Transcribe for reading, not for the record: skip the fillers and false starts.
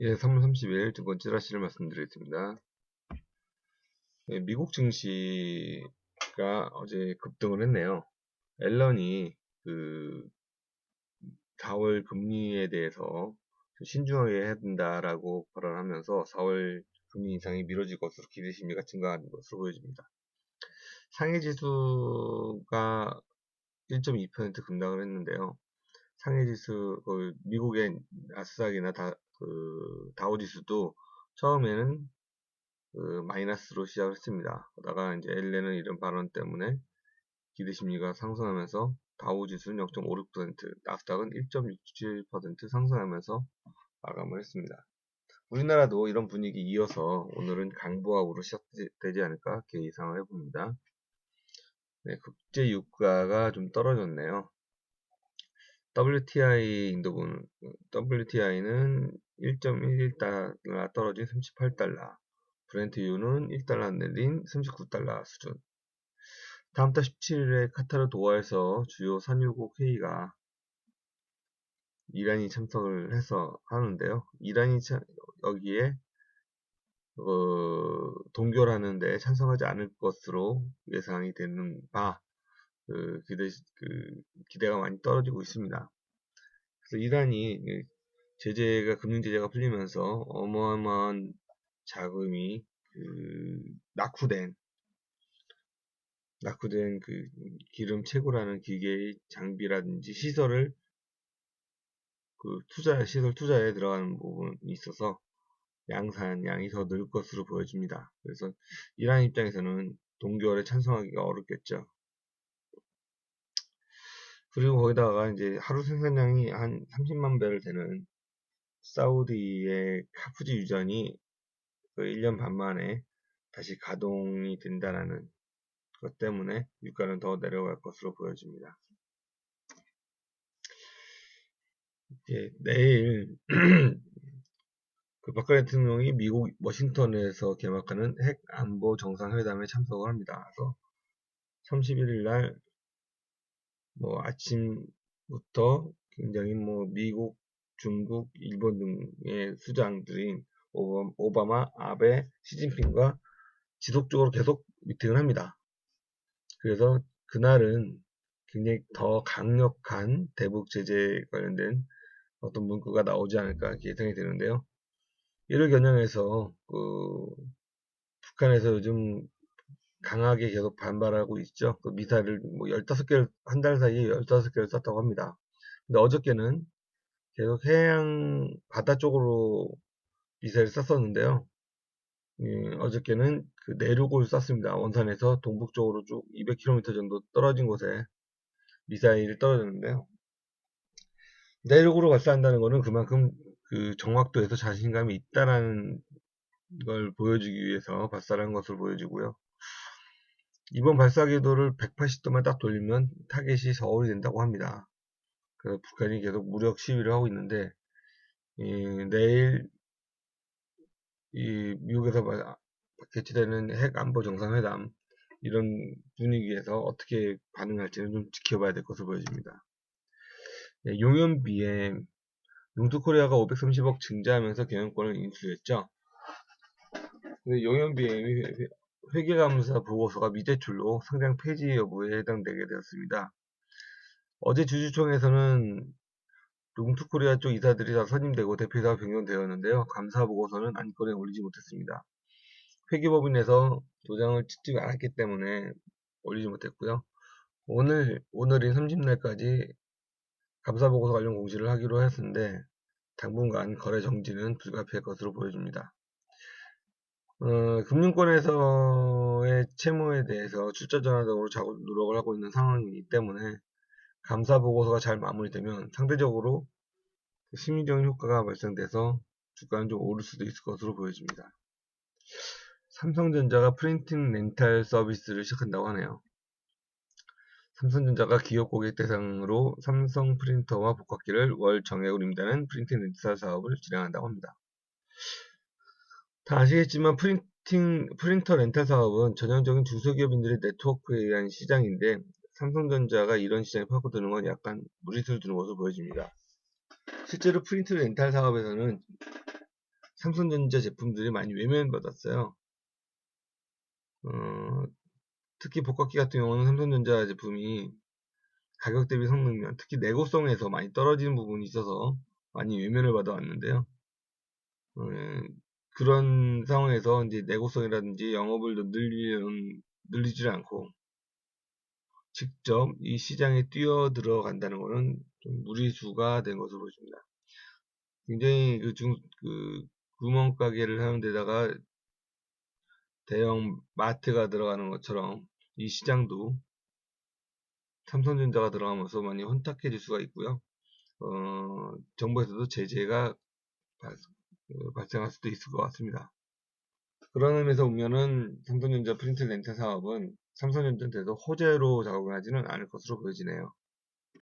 예, 3월 30일 두 번째 라시를 말씀드리겠습니다. 예, 미국 증시가 어제 급등을 했네요. 앨런이 그 4월 금리에 대해서 신중하게 해야 된다라고 발언하면서 4월 금리 인상이 미뤄질 것으로 기대 심리가 증가하는 것으로 보여집니다. 상해 지수가 1.2% 급락을 했는데요. 상해 지수, 미국의 나스닥이나 다우 지수도 처음에는 마이너스로 시작을 했습니다. 그러다가 이제 엘렌은 이런 발언 때문에 기대 심리가 상승하면서 다우 지수는 0.56%, 나스닥은 1.67% 상승하면서 마감을 했습니다. 우리나라도 이런 분위기 이어서 오늘은 강보합으로 시작되지 않을까 이렇게 예상을 해봅니다. 네, 국제 유가가 좀 떨어졌네요. WTI는 1.11달러 떨어진 38달러, 브렌트유는 1달러 내린 39달러 수준. 다음 달 17일에 카타르 도하에서 주요 산유국 회의가 이란이 참석을 해서 하는데요. 여기에 동결하는데 찬성하지 않을 것으로 예상이 되는 그 기대가 많이 떨어지고 있습니다. 그래서 이란이 금융 제재가 풀리면서 어마어마한 자금이 낙후된 기름 채굴하는 기계의 장비라든지 시설 투자에 들어가는 부분이 있어서 양산량이 더 늘 것으로 보여집니다. 그래서 이란 입장에서는 동결에 찬성하기가 어렵겠죠. 그리고 거기다가 이제 하루 생산량이 한 30만 배를 되는 사우디의 카프지 유전이 1년 반 만에 다시 가동이 된다는 것 때문에 유가는 더 내려갈 것으로 보여집니다. 내일 박근혜 대통령이 미국 워싱턴에서 개막하는 핵 안보 정상회담에 참석을 합니다. 그래서 31일 날 아침부터 굉장히 미국, 중국, 일본 등의 수장들인 오바마, 아베, 시진핑과 지속적으로 계속 미팅을 합니다. 그래서 그날은 굉장히 더 강력한 대북 제재 관련된 어떤 문구가 나오지 않을까 예상이 되는데요. 이를 겨냥해서 북한에서 요즘 강하게 계속 반발하고 있죠. 미사일을 15개를 한 달 사이에 15개를 쐈다고 합니다. 근데 어저께는 계속 해양 바다 쪽으로 미사일을 쐈었는데요. 어저께는 내륙을 쐈습니다. 원산에서 동북쪽으로 쭉 200km 정도 떨어진 곳에 미사일이 떨어졌는데요. 내륙으로 발사한다는 것은 그만큼 정확도에서 자신감이 있다라는 걸 보여주기 위해서 발사를 한 것으로 보여지고요. 이번 발사 궤도를 180도만 딱 돌리면 타겟이 서울이 된다고 합니다. 그래서 북한이 계속 무력 시위를 하고 있는데 내일 미국에서 개최되는 핵 안보 정상회담 이런 분위기에서 어떻게 반응할지는 좀 지켜봐야 될 것으로 보여집니다. 용연비에 융투코리아가 530억 증자하면서 경영권을 인수했죠. 근데 용연비엠이 회계감사 보고서가 미제출로 상장 폐지 여부에 해당되게 되었습니다. 어제 주주총회에서는 융투코리아 쪽 이사들이 다 선임되고 대표이사가 변경되었는데요. 감사 보고서는 안건에 올리지 못했습니다. 회계법인에서 도장을 찍지 않았기 때문에 올리지 못했고요. 오늘인 30날까지 감사보고서 관련 공시를 하기로 했는데 당분간 거래 정지는 불가피할 것으로 보여집니다. 금융권에서의 채무에 대해서 출자 전환적으로 자꾸 노력을 하고 있는 상황이기 때문에 감사 보고서가 잘 마무리되면 상대적으로 심리적인 효과가 발생돼서 주가는 좀 오를 수도 있을 것으로 보여집니다. 삼성전자가 프린팅 렌탈 서비스를 시작한다고 하네요. 삼성전자가 기업 고객 대상으로 삼성 프린터와 복합기를 월 정액으로 임대하는 프린팅 렌탈 사업을 진행한다고 합니다. 다 아시겠지만 프린터 렌탈 사업은 전형적인 중소기업인들의 네트워크에 의한 시장인데 삼성전자가 이런 시장에 파고드는 건 약간 무리수를 두는 것으로 보여집니다. 실제로 프린트 렌탈 사업에서는 삼성전자 제품들이 많이 외면받았어요. 특히 복합기 같은 경우는 삼성전자 제품이 가격 대비 성능면, 특히 내구성에서 많이 떨어지는 부분이 있어서 많이 외면을 받아왔는데요. 그런 상황에서 이제 내구성이라든지 영업을 늘리지 않고 직접 이 시장에 뛰어 들어간다는 것은 좀 무리수가 된 것으로 보입니다. 굉장히 그 구멍가게를 하는 데다가 대형 마트가 들어가는 것처럼 이 시장도 삼성전자가 들어가면서 많이 혼탁해질 수가 있고요. 정부에서도 제재가 발생할 수도 있을 것 같습니다. 그런 의미에서 보면은 삼성전자 프린트 렌탈 사업은 삼성전자에서 호재로 작용하지는 않을 것으로 보여지네요.